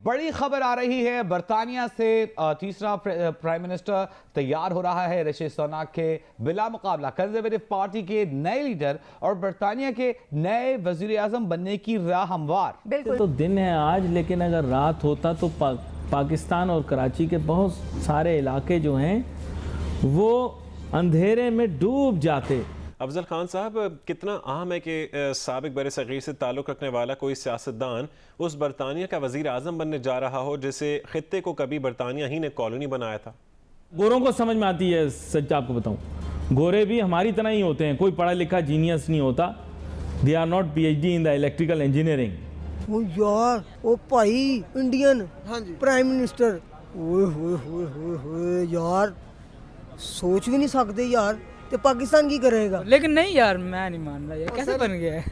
बड़ी खबर आ रही है बरतानिया से। तीसरा प्राइम मिनिस्टर तैयार हो रहा है ऋषि सुनक के बिला मुकाबला कंजर्वेटिव पार्टी के नए लीडर और बरतानिया के नए वजीर आजम बनने की राह हमवार। बिल्कुल तो दिन है आज, लेकिन अगर रात होता तो पाकिस्तान और कराची के बहुत सारे इलाके जो हैं वो अंधेरे में डूब जाते। अफजल खान साहब, कितना अहम है कि साबिक बर सग़ीर से ताल्लुक़ रखने वाला कोई सियासतदान उस बरतानिया का वज़ीर आज़म बनने जा रहा हो जिसे ख़ित्ते को कभी बरतानिया ही ने कॉलोनी बनाया था। गोरों को समझ में आती है, सच आपको बताऊं, गोरे भी हमारी तरह ही होते हैं, कोई पढ़ा लिखा जीनियस नहीं होता। They are not PhD in the electrical engineering. ओ यार, ओ भाई इंडियन प्राइम मिनिस्टर, ओए यार सोच भी नहीं सकते यार, तो पाकिस्तान की करेगा। लेकिन नहीं यार, मैं नहीं मान रहा, ये कैसे बन गया है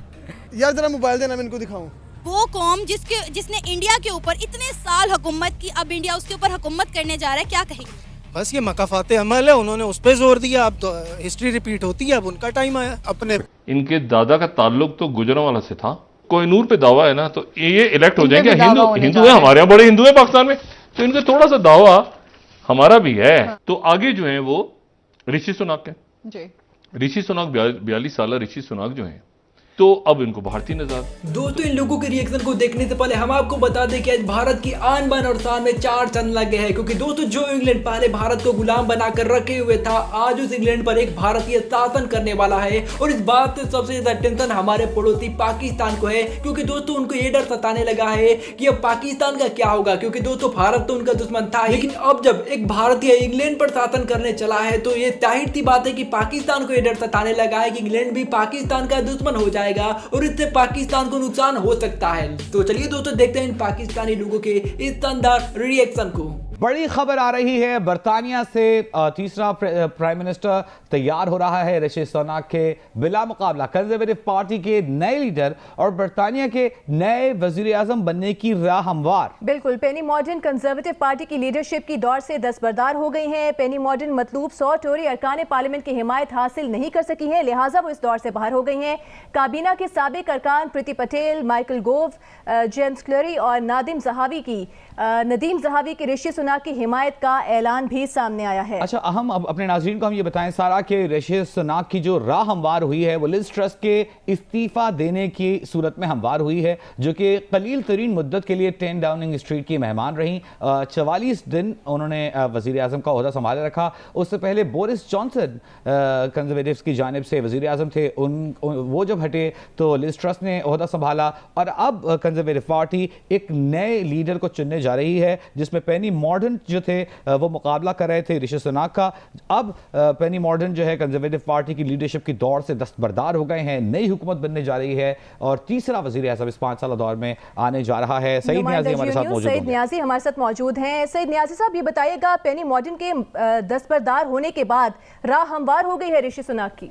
यार। जरा मोबाइल देना, मैं इनको दिखाऊं। वो कौम जिसने इंडिया के ऊपर इतने साल हुकूमत की, अब इंडिया उसके ऊपर हुकूमत करने जा रहा है, क्या कहेंगे? बस ये मकाफाते अमल है, उन्होंने उस पर जोर दिया, अब तो हिस्ट्री रिपीट होती है, अब उनका टाइम आया। अपने इनके दादा का ताल्लुक तो गुजरांवाला से था, कोहिनूर पे दावा है ना, तो ये इलेक्ट हो जाएंगे। हिंदू है, हमारे यहाँ बड़े हिंदू है पाकिस्तान में, तो इनका थोड़ा सा दावा हमारा भी है। तो आगे जो है वो ऋषि सुनक है जी। ऋषि सुनक 42 साल ऋषि सुनक जो है, तो अब इनको भारतीय नजर। दोस्तों, इन लोगों के रिएक्शन को देखने से पहले हम आपको बता दें कि आज भारत की आन बान और शान में 4 चंद लगे हैं, क्योंकि दोस्तों जो इंग्लैंड पहले भारत को गुलाम बनाकर रखे हुए था, आज उस इंग्लैंड पर एक भारतीय शासन करने वाला है। और इस बात से सबसे ज्यादा टेंशन हमारे पड़ोसी पाकिस्तान को है, क्योंकि दोस्तों उनको ये डर सताने लगा है कि अब पाकिस्तान का क्या होगा, क्योंकि दोस्तों भारत तो उनका दुश्मन था, लेकिन अब जब एक भारतीय इंग्लैंड पर शासन करने चला है तो ये जाहिर सी बात है कि पाकिस्तान को ये डर सताने लगा है कि इंग्लैंड भी पाकिस्तान का दुश्मन हो जाएगा और इससे पाकिस्तान को नुकसान हो सकता है। तो चलिए दोस्तों, देखते हैं इन पाकिस्तानी लोगों के इस शानदार रिएक्शन को। बड़ी खबर आ रही है बरतानिया से। तीसरा प्राइम मिनिस्टर तैयार हो रहा है ऋषि सुनक के बिला मुकाबला कंजर्वेटिव पार्टी के नए लीडर और बरतानिया के नए वजीर आजम बनने की राह हमवार। बिल्कुल, पेनी मॉर्डन कंजर्वेटिव पार्टी की लीडरशिप की दौड़ से दस्तबरदार हो गई हैं। पेनी मॉर्डन मतलूब 100 टोरी अरकान पार्लियामेंट की हिमायत हासिल नहीं कर सकी है, लिहाजा वो इस दौर से बाहर हो गई हैं। काबीना के साबिक अरकान प्रीति पटेल, माइकल गोव, जेम्स क्लरी और नदीम जहावी की ऋषि सुनक की हिमायत का ऐलान भी सामने आया है। अच्छा, अब अपने नाज़रीन को हम ये बताएं सारा कि ऋषि सुनक की जो राह हमवार हुई है वो लिज ट्रस्ट के इस्तीफा देने की सूरत में हमवार हुई है, जो कि कलील तरीन मुद्दत के लिए 10 डाउनिंग स्ट्रीट की मेहमान रहीं। 44 दिन उन्होंने वज़ीर आज़म का ओहदा संभाले रखा। उससे पहले बोरिस जॉनसन कंजर्वेटिव्स की जानिब से वज़ीर आज़म थे, वो जब हटे तो लिज ट्रस्ट ने ओहदा संभाला और अब कंजर्वेटिव पार्टी एक नए लीडर को चुनने जा रही है, जिसमें पेनी मॉर्डन जो थे वो मुकाबला कर रहे थे ऋषि सुनक का। अब पेनी मॉर्डन जो है कंजर्वेटिव पार्टी की लीडरशिप की दौड़ से दस्तबरदार हो गए हैं, नई हुकूमत बनने जा रही है और तीसरा वज़ीर आज़म इस 5 साल दौर में आने जा रहा है। सईद नियाज़ी हमारे साथ मौजूद हैं। सईद नियाज़ी हमारे साथ मौजूद हैं। सईद नियाज़ी साहब, ये बताइएगा, पेनी मॉर्डन के दस्तबरदार होने के बाद राह हमवार हो गई है ऋषि सुनक की?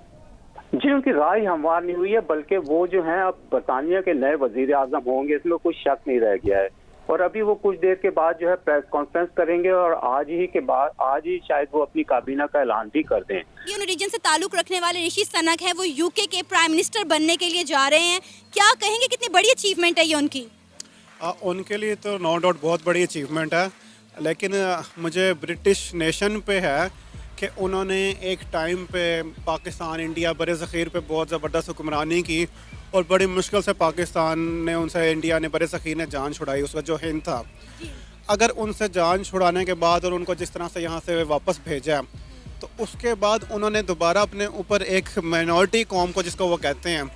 जी, उनकी राय हमवार नहीं हुई है, बल्कि वो जो है अब बरतानिया के नए वजीर आजम होंगे, इसमें कुछ शक नहीं रह गया है। और अभी वो कुछ देर के बाद जो है प्रेस कॉन्फ्रेंस करेंगे और आज ही शायद वो अपनी काबीना का ऐलान भी कर दें। ये रीजन से ताल्लुक रखने वाले ऋषि सुनक है, वो यूके के प्राइम मिनिस्टर बनने के लिए जा रहे हैं। क्या कहेंगे, कितनी बड़ी अचीवमेंट है ये उनकी? उनके लिए तो नो डाउट बहुत बड़ी अचीवमेंट है, लेकिन मुझे ब्रिटिश नेशन पे है कि उन्होंने एक टाइम पे पाकिस्तान इंडिया बर ज़ख़ीर पे बहुत ज़बरदस्त हुक्मरानी की और बड़ी मुश्किल से पाकिस्तान ने उनसे, इंडिया ने, बर ज़ख़ीर ने जान छुड़ाई। उसका जो हिंद था, अगर उनसे जान छुड़ाने के बाद और उनको जिस तरह से यहाँ से वापस भेजा, तो उसके बाद उन्होंने दोबारा अपने ऊपर एक माइनॉरिटी कौम को, जिसको वो कहते हैं,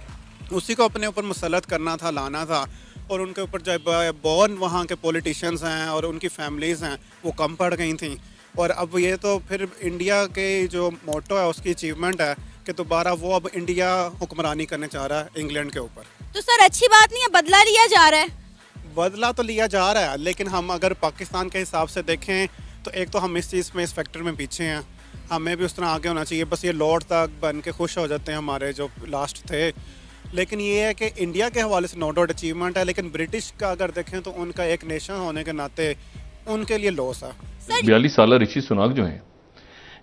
उसी को अपने ऊपर मुसल्लत करना था, लाना था। और उनके ऊपर जो बॉर्न वहाँ के पॉलिटिशियंस हैं और उनकी फैमिलीज़ हैं वो कम पड़ गई थी। और अब ये तो फिर इंडिया के जो मोटो है उसकी अचीवमेंट है कि दोबारा वो अब इंडिया हुक्मरानी करने चाह रहा है इंग्लैंड के ऊपर। तो सर अच्छी बात नहीं है, बदला लिया जा रहा है? बदला तो लिया जा रहा है, लेकिन हम अगर पाकिस्तान के हिसाब से देखें तो एक तो हम इस चीज़ में, इस फैक्टर में पीछे हैं, हमें भी उस तरह आगे होना चाहिए। बस ये लॉर्ड तक बन के खुश हो जाते हैं हमारे जो लास्ट थे, लेकिन ये है कि इंडिया के हवाले से नो डाउट अचीवमेंट है, लेकिन ब्रिटिश का अगर देखें तो उनका एक नेशन होने के नाते उनके लिए लॉस है। 42 साल ऋषि सुनक जो हैं,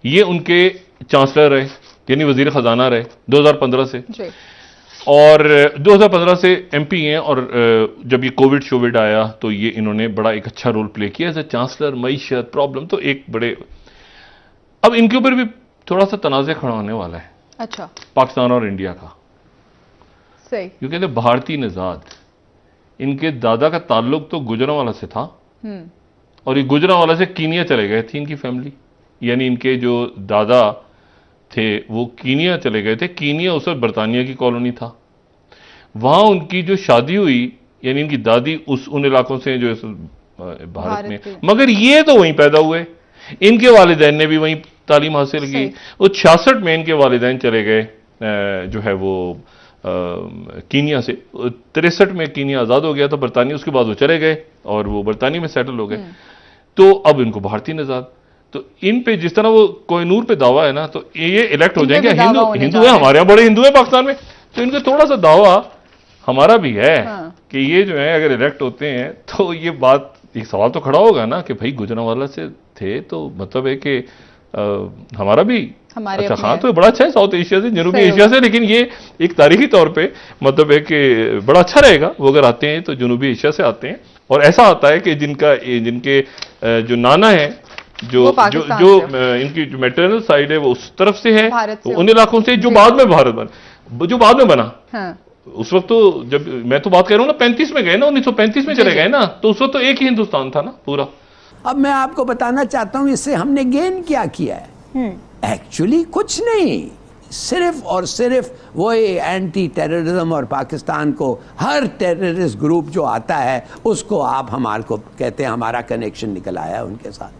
ये उनके चांसलर रहे, यानी वजीर खजाना रहे 2015 से। और 2015 से एमपी हैं, और जब ये कोविड आया तो ये इन्होंने बड़ा एक अच्छा रोल प्ले किया एज ए चांसलर। मईशत प्रॉब्लम तो एक बड़े, अब इनके ऊपर भी थोड़ा सा तनाज़े खड़ा होने वाला है। अच्छा, पाकिस्तान और इंडिया का। सही। क्योंकि कहते भारतीय निजात, इनके दादा का ताल्लुक तो गुजरांवाला से था, और ये गुजरांवाला से कीनिया चले गए थी इनकी फैमिली, यानी इनके जो दादा थे वो कीनिया चले गए थे। कीनिया उस वक्त बरतानिया की कॉलोनी था। वहां उनकी जो शादी हुई, यानी इनकी दादी उन इलाकों से जो भारत में, मगर ये तो वहीं पैदा हुए, इनके वालिदैन ने भी वहीं तालीम हासिल की। वो 66 में इनके वालिदैन चले गए जो है वो कीनिया से। 63 में कीनिया आज़ाद हो गया था बरतानिया, उसके बाद वो चले गए और वो बरतानिया में सेटल हो गए। तो अब इनको भारतीय निजात, तो इन पे जिस तरह वो कोहिनूर पे दावा है ना, तो ये इलेक्ट हो जाएंगे। हिंदू है, हमारे यहाँ बड़े हिंदू है पाकिस्तान में, तो इनका थोड़ा सा दावा हमारा भी है कि ये जो है अगर इलेक्ट होते हैं तो ये बात, एक सवाल तो खड़ा होगा ना कि भाई गुजरांवाला से थे, तो मतलब है कि हमारा भी अच्छा, हाँ, तो बड़ा अच्छा है साउथ एशिया से, जनूबी एशिया से, लेकिन ये एक तारीखी तौर पे मतलब है कि बड़ा अच्छा रहेगा वो अगर आते हैं तो जनूबी एशिया से आते हैं। और ऐसा आता है कि जिनके जो नाना है, जो इनकी जो मैटरनल साइड है वो उस तरफ से है, तो उन इलाकों से जो बाद में बना। उस वक्त तो जब मैं तो बात कर रहा हूँ ना 35 में गए ना, 1935 में चले गए ना, तो उस वक्त तो एक ही हिंदुस्तान था ना पूरा। अब मैं आपको बताना चाहता हूं इससे हमने गेन क्या किया है। एक्चुअली कुछ नहीं, सिर्फ और सिर्फ वो एंटी टेररिज्म, और पाकिस्तान को हर टेररिस्ट ग्रुप जो आता है उसको आप हमारे को कहते हैं, हमारा कनेक्शन निकल आया उनके साथ।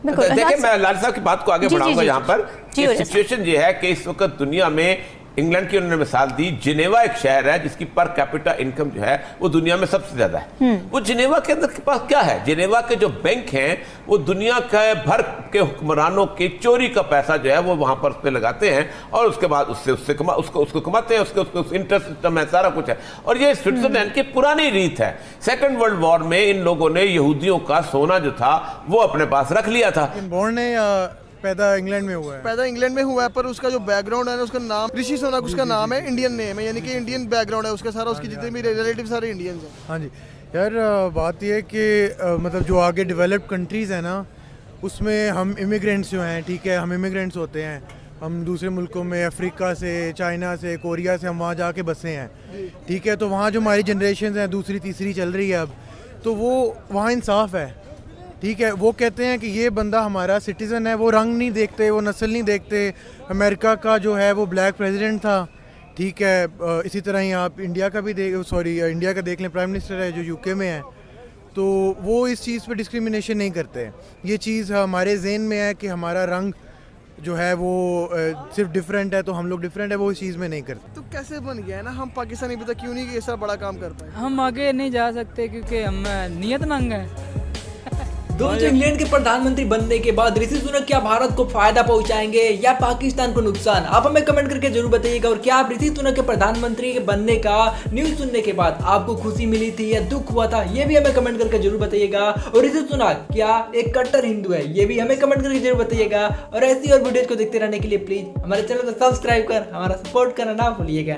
देखिए, मैं लाल साहब की बात को आगे बढ़ाऊंगा यहाँ पर। सिचुएशन ये है कि इस वक्त दुनिया में, इंग्लैंड की उन्होंने मिसाल दी, जिनेवा एक शहर है जिसकी पर कैपिटा इनकम जो है वो दुनिया में सबसे ज्यादा है। वो जिनेवा के अंदर के पास क्या है, जिनेवा के जो बैंक हैं वो दुनिया के भर के हुक्मरानों की चोरी का पैसा जो है वो वहां पर उस पे लगाते हैं, और उसके बाद उसको कमाते हैं, उसके इंटरेस्ट सिस्टम है, सारा कुछ है। और ये स्विट्जरलैंड की पुरानी रीत है। सेकेंड वर्ल्ड वॉर में इन लोगों ने यहूदियों का सोना जो था वो अपने पास रख लिया था। पैदा इंग्लैंड में हुआ है, पर उसका जो बैकग्राउंड है ना, उसका नाम ऋषि सुनक, उसका नाम है, इंडियन नेम है, यानी कि इंडियन बैकग्राउंड है उसका सारा, उसके जितने भी रिलेटिव सारे इंडियंस हैं। हाँ जी यार, बात यह है कि मतलब जो आगे डेवलप्ड कंट्रीज़ हैं ना, उसमें हम इमिग्रेंट्स जो हैं, ठीक है, हम इमिग्रेंट्स होते हैं, हम दूसरे मुल्कों में, अफ्रीका से, चाइना से, कोरिया से हम वहाँ जाके बसे हैं, ठीक है। तो वहाँ जो हमारी जनरेशन हैं, दूसरी तीसरी चल रही है अब, तो वो वहाँ इंसाफ है, ठीक है। वो कहते हैं कि ये बंदा हमारा सिटीज़न है, वो रंग नहीं देखते, वो नस्ल नहीं देखते। अमेरिका का जो है वो ब्लैक प्रेसिडेंट था, ठीक है। इसी तरह ही आप इंडिया का भी इंडिया का देख लें, प्राइम मिनिस्टर है जो यूके में है, तो वो इस चीज़ पे डिस्क्रिमिनेशन नहीं करते। ये चीज़ हमारे ज़हन में है कि हमारा रंग जो है वो सिर्फ डिफरेंट है, तो हम लोग डिफरेंट है, वो इस चीज़ में नहीं करते। तो कैसे बन गया है ना, हम पाकिस्तानी भी तो क्यों नहीं ऐसा बड़ा काम कर पाए? हम आगे नहीं जा सकते क्योंकि हम नीयत नंग है। दोस्तों, इंग्लैंड के प्रधानमंत्री बनने के बाद ऋषि सुनक क्या भारत को फायदा पहुंचाएंगे या पाकिस्तान को नुकसान? आप हमें कमेंट करके जरूर बताइएगा। और क्या आप ऋषि सुनक के प्रधानमंत्री के बनने का न्यूज सुनने के बाद आपको खुशी मिली थी या दुख हुआ था, ये भी हमें कमेंट करके जरूर बताइएगा। और ऋषि सुनक क्या एक कट्टर हिंदू है, ये भी हमें कमेंट करके जरूर बताइएगा। और ऐसी और वीडियोज को देखते रहने के लिए प्लीज हमारे चैनल को सब्सक्राइब कर हमारा सपोर्ट करना ना भूलिएगा।